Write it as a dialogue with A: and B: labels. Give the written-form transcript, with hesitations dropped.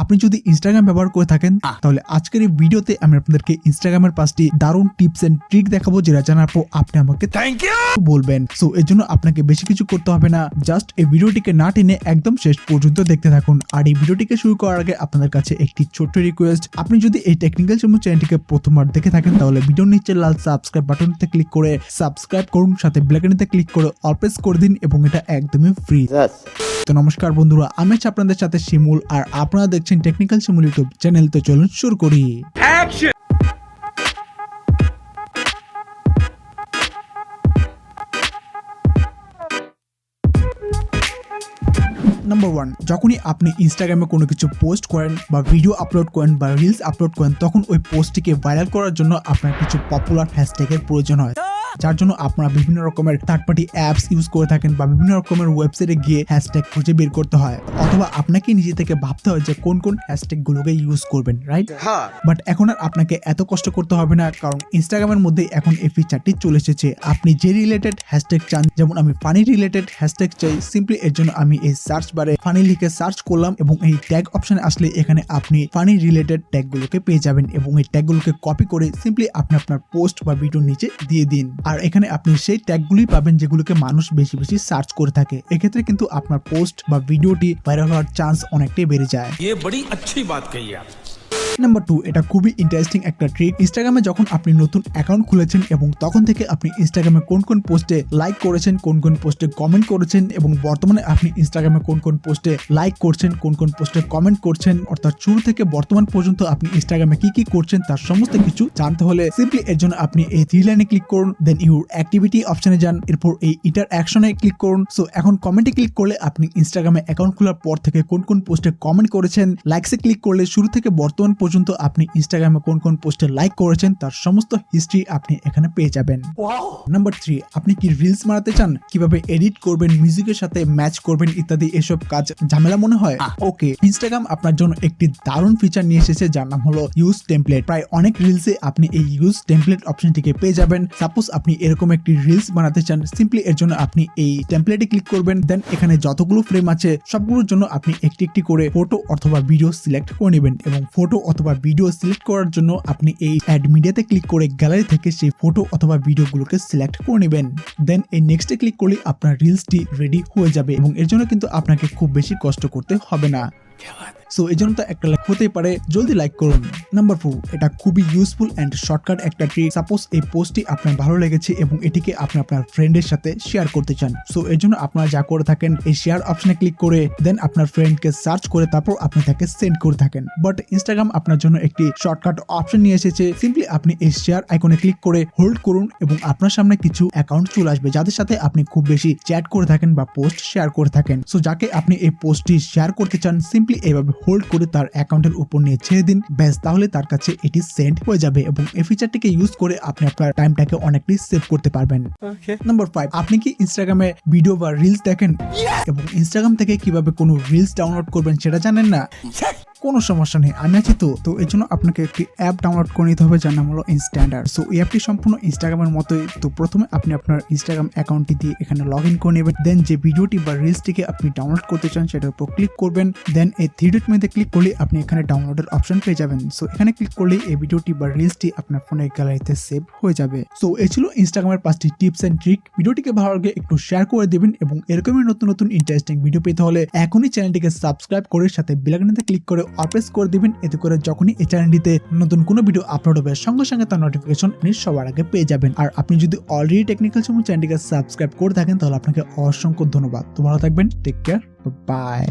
A: আপনি যদি ইনস্টাগ্রাম ব্যবহার করে থাকেন তাহলে আজকের এই ভিডিওতে আমি আপনাদেরকে ইনস্টাগ্রামের 5টি দারুণ টিপস এন্ড ট্রিক দেখাবো, যেটা জানার পর আপনি আমাকে থ্যাংক ইউ বলবেন। সো এর জন্য আপনাকে বেশি কিছু করতে হবে না, জাস্ট এই ভিডিওটিকে না টেনে একদম শেষ পর্যন্ত দেখতে থাকুন। আর এই ভিডিওটিকে শুরু করার আগে আপনাদের কাছে একটি ছোট্ট রিকোয়েস্ট, আপনি যদি এই টেকনিক্যাল শিমুল চ্যানেলটিকে প্রথমবার দেখে থাকেন তাহলে ভিডিওর নিচে লাল সাবস্ক্রাইব বাটনটিতে ক্লিক করে সাবস্ক্রাইব করুন, সাথে বেল আইকনটিতে ক্লিক করে অল প্রেস করে দিন এবং এটা একদমই ফ্রি। তো নমস্কার বন্ধুরা, আমি আছি আপনাদের সাথে শিমুল আর আপনারা দেখছেন টেকনিক্যাল শিমুল ইউটিউব চ্যানেল। তো চলুন শুরু করি। নাম্বার 1, যখনই আপনি ইনস্টাগ্রামে কোনো কিছু পোস্ট করেন বা ভিডিও আপলোড করেন বা রিলস আপলোড করেন, তখন ওই পোস্টটিকে ভাইরাল করার জন্য আপনার কিছু পপুলার হ্যাশট্যাগের প্রয়োজন হয়, যার জন্য আপনারা বিভিন্ন রকমের থার্ড পার্টি অ্যাপস ইউজ করে থাকেন বা বিভিন্ন রকমের ওয়েবসাইটে গিয়ে হ্যাশট্যাগ খুঁজে বের করতে হয়, অথবা আপনাকে নিজে থেকে ভাবতে হয় যে কোন কোন হ্যাশট্যাগ গুলোকে ইউজ করবেন, রাইট? বাট এখন আর আপনাকে এত কষ্ট করতে হবে না, কারণ ইনস্টাগ্রামের মধ্যে এখন এই ফিচারটি চলে এসেছে। আপনি যে রিলেটেড হ্যাশট্যাগ চান, যেমন আমি ফানি রিলেটেড হ্যাশট্যাগ চাই, সিম্পলি এর জন্য আমি এই সার্চ বারে ফানি লিখে সার্চ করলাম এবং এই ট্যাগ অপশনে আসলে এখানে আপনি ফানি রিলেটেড ট্যাগ গুলোকে পেয়ে যাবেন এবং এই ট্যাগ গুলোকে কপি করে সিম্পলি আপনি আপনার পোস্ট বা ভিডিওর নিচে দিয়ে দিন। আর এখানে আপনি সেই ট্যাগগুলি পাবেন যেগুলোকে মানুষ বেশি বেশি সার্চ করে থাকে। এক্ষেত্রে কিন্তু আপনার পোস্ট বা ভিডিওটি ভাইরাল হওয়ার চান্স অনেকটাই বেড়ে যায়।
B: ये बड़ी अच्छी बात कही आप।
A: নাম্বার 2, এটা খুবই ইন্টারেস্টিং একটা ট্রিক। ইনস্টাগ্রামে যখন আপনি নতুন অ্যাকাউন্ট খুলেছেন এবং তখন থেকে আপনি ইনস্টাগ্রামে কোন কোন পোস্টে লাইক করেছেন, কোন কোন পোস্টে কমেন্ট করেছেন এবং বর্তমানে আপনি ইনস্টাগ্রামে কোন কোন পোস্টে লাইক করছেন, কোন কোন পোস্টে কমেন্ট করছেন, অর্থাৎ শুরু থেকে বর্তমান পর্যন্ত আপনি ইনস্টাগ্রামে কি কি করছেন তার সমস্ত কিছু জানতে হলে সিম্পলি এর জন্য আপনি এই থ্রি লাইনে ক্লিক করুন, দেন ইউর অ্যাক্টিভিটি অপশনে যান, এরপর এই ইন্টারঅ্যাকশনে ক্লিক করুন। সো এখন কমেন্টে ক্লিক করলে আপনি ইনস্টাগ্রামে অ্যাকাউন্ট খোলার পর থেকে কোন কোন পোস্টে কমেন্ট করেছেন, লাইকসে ক্লিক করলে শুরু থেকে বর্তমান পর্যন্ত আপনি ইনস্টাগ্রামে কোন কোন পোস্টে লাইক করেছেন তার সমস্ত হিস্ট্রি আপনি এখানে পেয়ে যাবেন। নাম্বার 3, আপনি কি রিলস বানাতে চান, কিভাবে এডিট করবেন, মিউজিকের সাথে ম্যাচ করবেন ইত্যাদি এসব কাজ ঝামেলা মনে হয়? ওকে, ইনস্টাগ্রাম আপনার জন্য একটি দারুণ ফিচার নিয়ে এসেছে যার নাম হলো ইউজ টেমপ্লেট। প্রায় অনেক রিলসে আপনি এই ইউজ টেমপ্লেট অপশনটিকে পেয়ে যাবেন। সাপোজ আপনি এরকম একটি রিলস বানাতে চান, সিম্পলি এর জন্য আপনি এই টেমপ্লেটে ক্লিক করবেন, দেন এখানে যতগুলো ফ্রেম আছে সবগুলোর জন্য আপনি একটি একটি করে ফটো অথবা ভিডিও সিলেক্ট করে নেবেন এবং ফটো অথবা ভিডিও সিলেক্ট করার জন্য আপনি এই অ্যাড মিডিয়াতে ক্লিক করে গ্যালারি থেকে সেই ফটো অথবা ভিডিওগুলোকে সিলেক্ট করে নেবেন। দেন এই নেক্সটে ক্লিক করলে আপনার রিলসটি রেডি হয়ে যাবে এবং এর জন্য কিন্তু আপনাকে খুব বেশি কষ্ট করতে হবে না। সো এই জন্য তো একটা লাইক হতেই পারে, জলদি লাইক করুন। নাম্বার 4, এটা খুবই ইউজফুল অ্যান্ড শর্টকাট একটা ট্রিক। সাপোজ এই পোস্টটি আপনার ভালো লেগেছে এবং এটিকে আপনি আপনার ফ্রেন্ডের সাথে শেয়ার করতে চান। সো এর জন্য আপনারা যা করে থাকেন, এই শেয়ার অপশনে ক্লিক করে দেন আপনার ফ্রেন্ডকে সার্চ করে তারপর আপনি তাকে সেন্ড করে থাকেন। বাট ইনস্টাগ্রাম আপনার জন্য একটি শর্টকাট অপশন নিয়ে এসেছে। সিম্পলি আপনি এই শেয়ার আইকনে ক্লিক করে হোল্ড করুন এবং আপনার সামনে কিছু অ্যাকাউন্ট চলে আসবে যাদের সাথে আপনি খুব বেশি চ্যাট করে থাকেন বা পোস্ট শেয়ার করে থাকেন। সো যাকে আপনি এই পোস্টটি শেয়ার করতে চান, সিম্পলি এইভাবে হোল্ড করে তার অ্যাকাউন্টের উপর নিয়ে ছেড়ে দিন, ব্যাস, তাহলে তার কাছে এটি সেন্ড হয়ে যাবে এবং এই ফিচারটিকে ইউজ করে আপনি আপনার টাইমটাকে অনেকটাই সেভ করতে পারবেন। নাম্বার 5, আপনি কি ইনস্টাগ্রামে ভিডিও বা রিলস দেখেন এবং ইনস্টাগ্রাম থেকে কিভাবে কোনো রিলস ডাউনলোড করবেন সেটা জানেন না? কোনো সমস্যা নেই, আমি আছি তো এর জন্য আপনাকে একটি অ্যাপ ডাউনলোড করে নিতে হবে যার নাম হলো instander। সো এই অ্যাপটি সম্পূর্ণ ইনস্টাগ্রামের মতোই। তো প্রথমে আপনি আপনার ইনস্টাগ্রাম অ্যাকাউন্টটি দিয়ে এখানে লগ ইন করে নেবেন, দেন যে ভিডিওটি বা রিলসটিকে আপনি ডাউনলোড করতে চান সেটার উপর ক্লিক করবেন, দেন এই থ্রি ডট মেনুতে ক্লিক করলে আপনি এখানে ডাউনলোডের অপশন পেয়ে যাবেন। সো এখানে ক্লিক করলে এই ভিডিওটি বা রিলসটি আপনার ফোনের গ্যালারিতে সেভ হয়ে যাবে। সো এই ছিল ইনস্টাগ্রামের 5টি টিপস এন্ড ট্রিক। ভিডিওটিকে ভালো লাগে একটু শেয়ার করে দেবেন এবং এরকমই নতুন নতুন ইন্টারেস্টিং ভিডিও পেতে হলে এখনই চ্যানেলটিকে সাবস্ক্রাইব করে সাথে বেল আইকনে ক্লিক করে অল প্রেস করে দিবেন। এতে করে যখনই এই চ্যানেলটিতে নতুন কোনো ভিডিও আপলোড হবে সঙ্গে সঙ্গে তার নোটিফিকেশন আপনি সবার আগে পেয়ে যাবেন। আর আপনি যদি অলরেডি টেকনিক্যাল শিমুল চ্যানেলটিকে সাবস্ক্রাইব করে থাকেন তাহলে আপনাকে অসংখ্য ধন্যবাদ। তো ভালো থাকবেন, টেক কেয়ার, বাই।